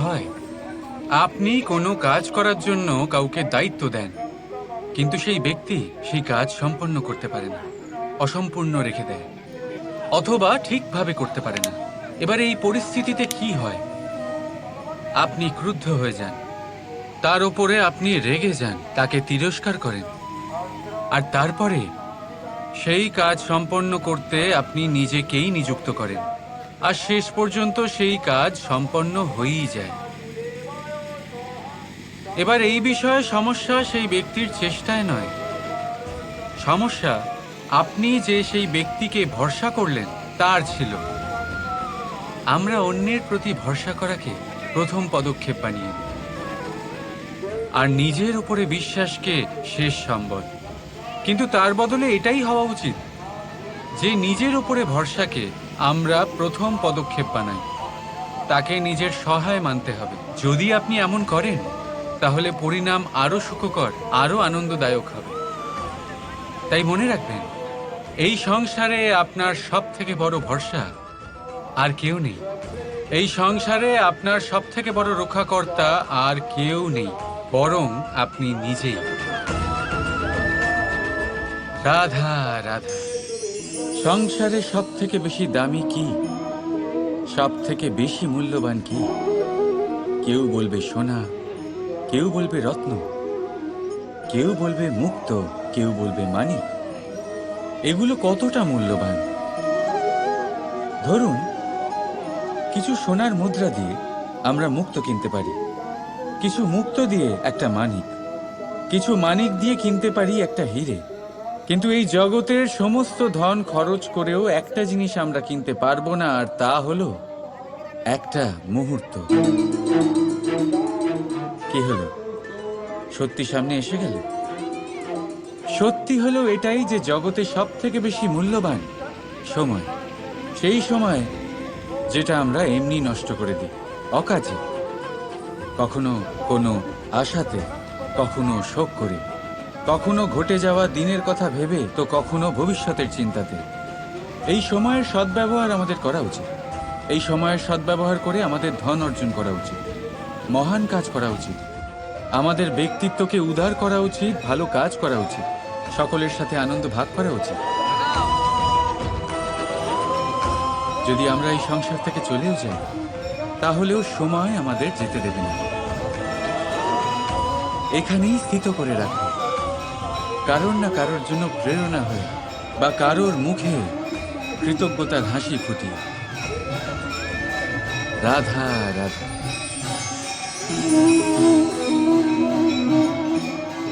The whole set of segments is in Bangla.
হয়, আপনি কোনো কাজ করার জন্য কাউকে দায়িত্ব দেন, কিন্তু সেই ব্যক্তি সেই কাজ সম্পন্ন করতে পারে না, অসম্পূর্ণ রেখে দেয়, অথবা ঠিকভাবে করতে পারে না। এবার এই পরিস্থিতিতে কি হয়? আপনি ক্রুদ্ধ হয়ে যান, তার উপরে আপনি রেগে যান, তাকে তিরস্কার করেন, আর তারপরে সেই কাজ সম্পন্ন করতে আপনি নিজেকেই নিযুক্ত করেন, আর শেষ পর্যন্ত সেই কাজ সম্পন্ন হয়েই যায়। এবার এই বিষয়ে সমস্যা সেই ব্যক্তির চেষ্টায় নয়, সমস্যা আপনি যে সেই ব্যক্তিকে ভরসা করলেন তার ছিল। আমরা অন্যের প্রতি ভরসা করাকে প্রথম পদক্ষেপ বানিয়ে নিই, আর নিজের উপরে বিশ্বাসকে শেষ সম্বল। কিন্তু তার বদলে এটাই হওয়া উচিত যে নিজের উপরে ভরসাকে আমরা প্রথম পদক্ষেপ বানাই, তাকে নিজের সহায় মানতে হবে। যদি আপনি এমন করেন, তাহলে পরিণাম আরো সুখকর, আরো আনন্দদায়ক হবে। তাই মনে রাখবেন, এই সংসারে আপনার সব থেকে বড় ভরসা আর কেউ নেই। এই সংসারে আপনার সব থেকে বড় রক্ষাকর্তা আর কেউ নেই, বরং আপনি নিজেই। রাধা রাধা। সংসারে সব থেকে বেশি দামি কি, সব থেকে বেশি মূল্যবান কি? কেউ বলবে সোনা, কেউ বলবে রত্ন, কেউ বলবে মুক্ত, কেউ বলবে মানিক। এগুলো কতটা মূল্যবান? ধরুন, কিছু সোনার মুদ্রা দিয়ে আমরা মুক্ত কিনতে পারি, কিছু মুক্ত দিয়ে একটা মানিক, কিছু মানিক দিয়ে কিনতে পারি একটা হীরে। কিন্তু এই জগতের সমস্ত ধন খরচ করেও একটা জিনিস আমরা কিনতে পারবো না, আর তা হলো একটা মুহূর্ত। কি হলো? সত্যি সামনে এসে গেল। সত্যি হলো এটাই যে জগতে সব থেকে বেশি মূল্যবান সময়, সেই সময় যেটা আমরা এমনি নষ্ট করে দিই, অকাজে, কখনো কোনো আশাতে, কখনো শোক করে, কখনো ঘটে যাওয়া দিনের কথা ভেবে, তো কখনো ভবিষ্যতের চিন্তাতে। এই সময়ের সদ্ব্যবহার আমাদের করা উচিত। এই সময়ের সদ্ব্যবহার করে আমাদের ধন অর্জন করা উচিত, মহান কাজ করা উচিত, আমাদের ব্যক্তিত্বকে উদার করা উচিত, ভালো কাজ করা উচিত, সকলের সাথে আনন্দ ভাগ করা উচিত। যদি আমরা এই সংসার থেকে চলেও যাই, তাহলেও সময় আমাদের যেতে দেবে না, এখানেই স্থিত করে রাখবে, কারোর না কারোর জন্য প্রেরণা হয়ে, বা কারোর মুখে কৃতজ্ঞতার হাসি ফুটিয়ে। রাধা রাধা।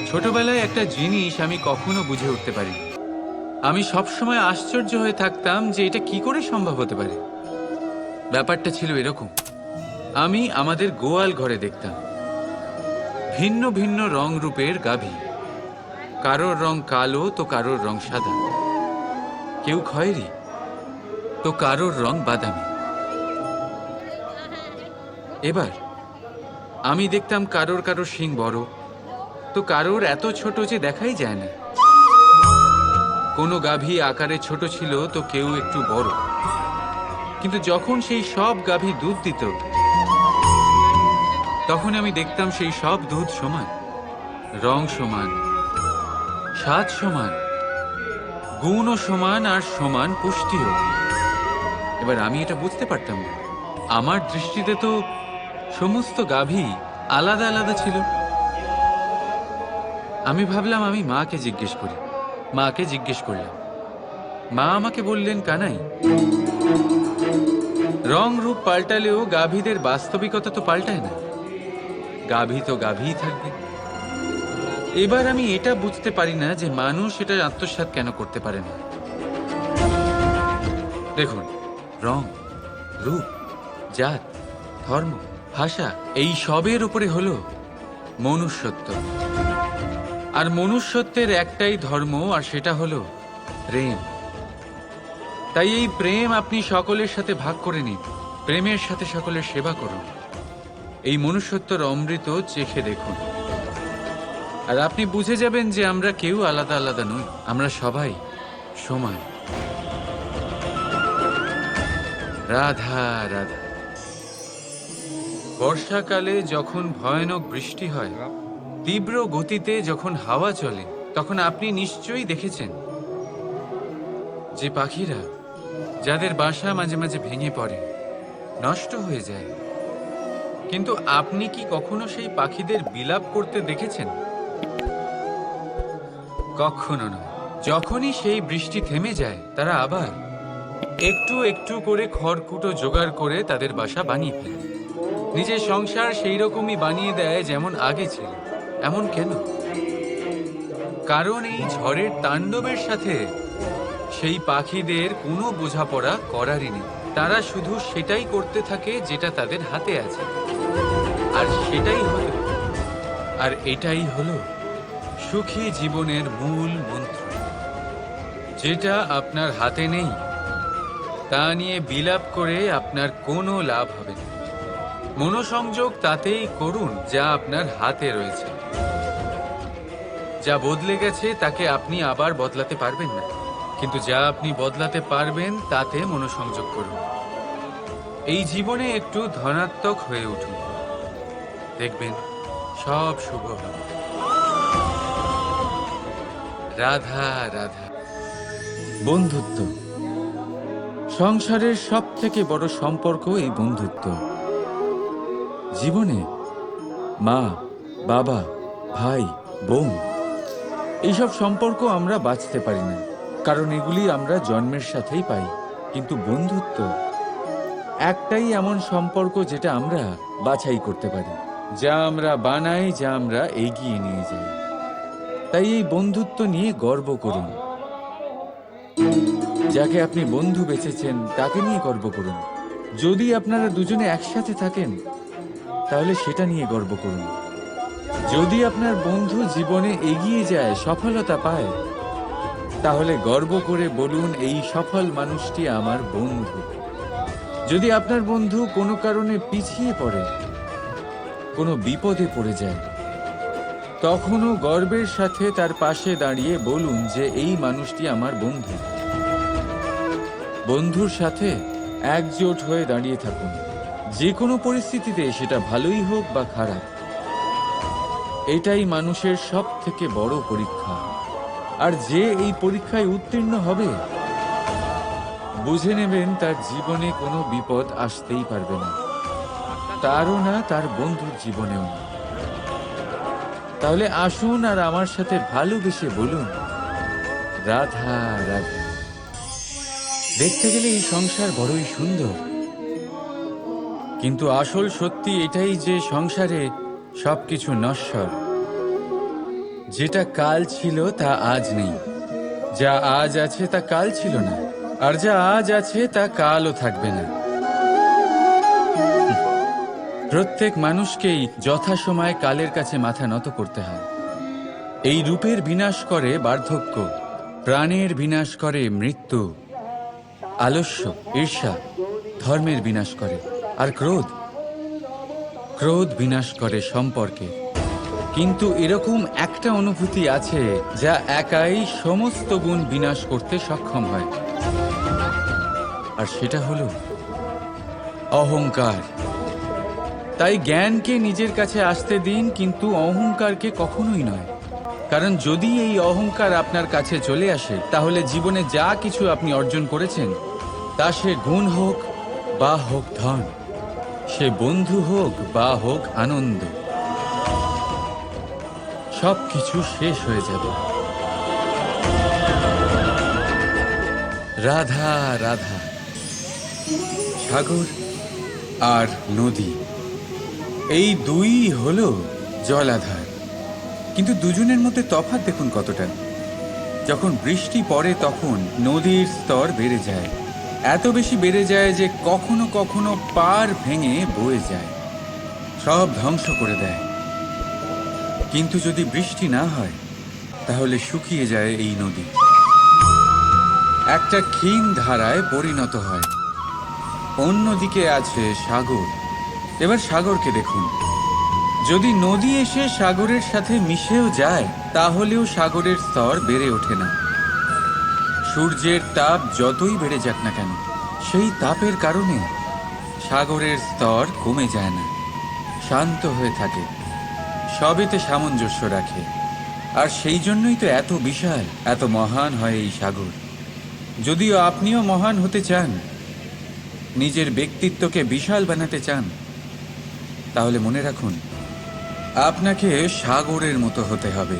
ছোটবেলায় একটা জিনিস আমি কখনো বুঝে উঠতে পারি। আমি সবসময় আশ্চর্য হয়ে থাকতাম যে এটা কি করে সম্ভব হতে পারে। ব্যাপারটা ছিল এরকম, আমি আমাদের গোয়াল ঘরে দেখতাম ভিন্ন ভিন্ন রং রূপের গাভী। কারোর রং কালো, তো কারোর রং সাদা, কেউ খয়েরি, তো কারোর রং বাদামি। এবার আমি দেখতাম কারোর কারোর শিং বড়, তো কারোর এত ছোট যে দেখাই যায় না। কোনো গাভী আকারে ছোট ছিল, তো কেউ একটু বড়। কিন্তু যখন সেই সব গাভী দুধ দিত, তখন আমি দেখতাম সেই সব দুধ সমান, রং সমান, স্বাদ সমান, গুণও সমান, আর সমান পুষ্টিও। এবার আমি এটা বুঝতে পারতাম না। আমার দৃষ্টিতে তো সমস্ত গাভী আলাদা আলাদা ছিল। আমি ভাবলাম আমি মাকে জিজ্ঞেস করি। মাকে জিজ্ঞেস করলাম। মা আমাকে বললেন, কানাই, রং রূপ পাল্টালেও গাভীদের বাস্তবিকতা তো পাল্টায় না, গাভী তো গাভীই থাকবে। এবার আমি এটা বুঝতে পারি না যে মানুষ এটা আত্মসাৎ কেন করতে পারে না। দেখুন, রং, রূপ, জাত, ধর্ম, ভাষা, এই সবের উপরে হলো মনুষ্যত্ব। আর মনুষ্যত্বের একটাই ধর্ম, আর সেটা হলো প্রেম। তাই এই প্রেম আপনি সকলের সাথে ভাগ করে নিন, প্রেমের সাথে সকলের সেবা করুন। এই মনুষ্যত্বর অমৃত চেখে দেখুন, আর আপনি বুঝে যাবেন যে আমরা কেউ আলাদা আলাদা নই, আমরা সবাই সমান। রাধা রাধা। বর্ষাকালে যখন ভয়ানক বৃষ্টি হয়, তীব্র গতিতে যখন হাওয়া চলে, তখন আপনি নিশ্চয়ই দেখেছেন যে পাখিরা, যাদের বাসা মাঝে মাঝে ভেঙে পড়ে, নষ্ট হয়ে যায়। কিন্তু আপনি কি কখনো সেই পাখিদের বিলাপ করতে দেখেছেন? কখনো নয়। যখনই সেই বৃষ্টি থেমে যায়, তারা আবার একটু একটু করে খড়কুটো জোগাড় করে তাদের বাসা বানিয়ে ফেলে। নিজের সংসার সেই রকমই বানিয়ে দেয় যেমন আগে ছিল। এমন কেন? কারণ এই ঝড়ের তাণ্ডবের সাথে সেই পাখিদের কোনো বোঝাপড়া করারই নেই। তারা শুধু সেটাই করতে থাকে যেটা তাদের হাতে আছে, আর এটাই হলো সুখী জীবনের মূল মন্ত্র। যেটা আপনার হাতে নেই তা নিয়ে বিলাপ করে আপনার কোনো লাভ হবে না। মনোসংযোগ তাতেই করুন যা আপনার হাতে রয়েছে। যা বদলে গেছে তাকে আপনি আবার বদলাতে পারবেন না, কিন্তু যা আপনি বদলাতে পারবেন তাতে মনোসংযোগ করুন। এই জীবনে একটু ধনাত্মক হয়ে উঠুন, দেখবেন সব শুভ হবে। রাধা রাধা। বন্ধুত্ব সংসারের সব থেকে বড় সম্পর্ক। এই বন্ধুত্ব জীবনে মা, বাবা, ভাই, বোন, এইসব সম্পর্ক আমরা বাঁচতে পারি না, কারণ এগুলি আমরা জন্মের সাথেই পাই। কিন্তু বন্ধুত্ব একটাই এমন সম্পর্ক যেটা আমরা বাছাই করতে পারি, যা আমরা বানাই, যা আমরা এগিয়ে নিয়ে যাই। তাই এই বন্ধুত্ব নিয়ে গর্ব করুন। যাকে আপনি বন্ধু বেছেছেন তাকে নিয়ে গর্ব করুন। যদি আপনারা দুজনে একসাথে থাকেন তাহলে সেটা নিয়ে গর্ব করুন। যদি আপনার বন্ধু জীবনে এগিয়ে যায়, সফলতা পায়, তাহলে গর্ব করে বলুন, এই সফল মানুষটি আমার বন্ধু। যদি আপনার বন্ধু কোনো কারণে পিছিয়ে পড়ে, কোনো বিপদে পড়ে যায়, তখনও গর্বের সাথে তার পাশে দাঁড়িয়ে বলুন যে এই মানুষটি আমার বন্ধু। বন্ধুর সাথে একজোট হয়ে দাঁড়িয়ে থাকুন, যে কোনো পরিস্থিতিতে, সেটা ভালোই হোক বা খারাপ। এটাই মানুষের সব থেকে বড় পরীক্ষা। আর যে এই পরীক্ষায় উত্তীর্ণ হবে, বুঝে নেবেন তার জীবনে কোনো বিপদ আসতেই পারবে না, তারও না, তার বন্ধুর জীবনেও না। তাহলে আসুন আর আমার সাথে ভালোবেসে বলুন, রাধা রাধা। দেখতে গেলে এই সংসার বড়ই সুন্দর, কিন্তু আসল সত্যি এটাই যে সংসারে সবকিছু নশ্বর। যেটা কাল ছিল তা আজ নেই, যা আজ আছে তা কাল ছিল না, আর যা আজ আছে তা কালও থাকবে না। প্রত্যেক মানুষকেই যথাসময়ে কালের কাছে মাথা নত করতে হয়। এই রূপের বিনাশ করে বার্ধক্য, প্রাণের বিনাশ করে মৃত্যু, আলস্য, ঈর্ষা ধর্মের বিনাশ করে, আর ক্রোধ বিনাশ করে সম্পর্কে। কিন্তু এরকম একটা অনুভূতি আছে যা একাই সমস্ত গুণ বিনাশ করতে সক্ষম হয়, আর সেটা হলো অহংকার। তাই জ্ঞানকে নিজের কাছে আসতে দিন, কিন্তু অহংকারকে কখনোই নয়। কারণ যদি এই অহংকার আপনার কাছে চলে আসে, তাহলে জীবনে যা কিছু আপনি অর্জন করেছেন, তা সে গুণ হোক বা হোক ধন, সে বন্ধু হোক বা হোক আনন্দ, সবকিছু শেষ হয়ে যাবে। রাধা রাধা। সাগর আর নদী, এই দুই হলো জলাধার, কিন্তু দুজনের মধ্যে তফাৎ দেখুন কতটা। যখন বৃষ্টি পড়ে তখন নদীর স্তর বেড়ে যায়, এত বেশি বেড়ে যায় যে কখনো কখনো পাড় ভেঙে বয়ে যায়, সব ধ্বংস করে দেয়। কিন্তু যদি বৃষ্টি না হয়, তাহলে শুকিয়ে যায় এই নদী, একটা ক্ষীণ ধারায় পরিণত হয়। অন্যদিকে আছে সাগর। এবার সাগরকে দেখুন, যদি নদী এসে সাগরের সাথে মিশেও যায়, তাহলেও সাগরের স্তর বেড়ে ওঠে না। সূর্যের তাপ যতই বেড়ে যাক না কেন, সেই তাপের কারণে সাগরের স্তর কমে যায় না। শান্ত হয়ে থাকে, সবেতে সামঞ্জস্য রাখে। আর সেই জন্যই তো এত বিশাল, এত মহান হয় এই সাগর। যদিও আপনিও মহান হতে চান, নিজের ব্যক্তিত্বকে বিশাল বানাতে চান, তাহলে মনে রাখুন, আপনাকে সাগরের মতো হতে হবে।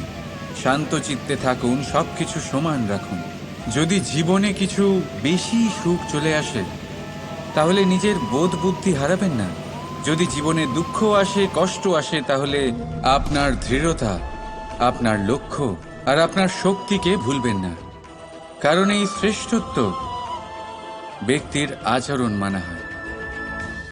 শান্ত চিত্তে থাকুন, সবকিছু সমান রাখুন। যদি জীবনে কিছু বেশি সুখ চলে আসে, তাহলে নিজের বোধ বুদ্ধি হারাবেন না। যদি জীবনে দুঃখ আসে, কষ্ট আসে, তাহলে আপনার দৃঢ়তা, আপনার লক্ষ্য আর আপনার শক্তিকে ভুলবেন না। কারণ এই শ্রেষ্ঠত্ব ব্যক্তির আচরণ মানা হয়।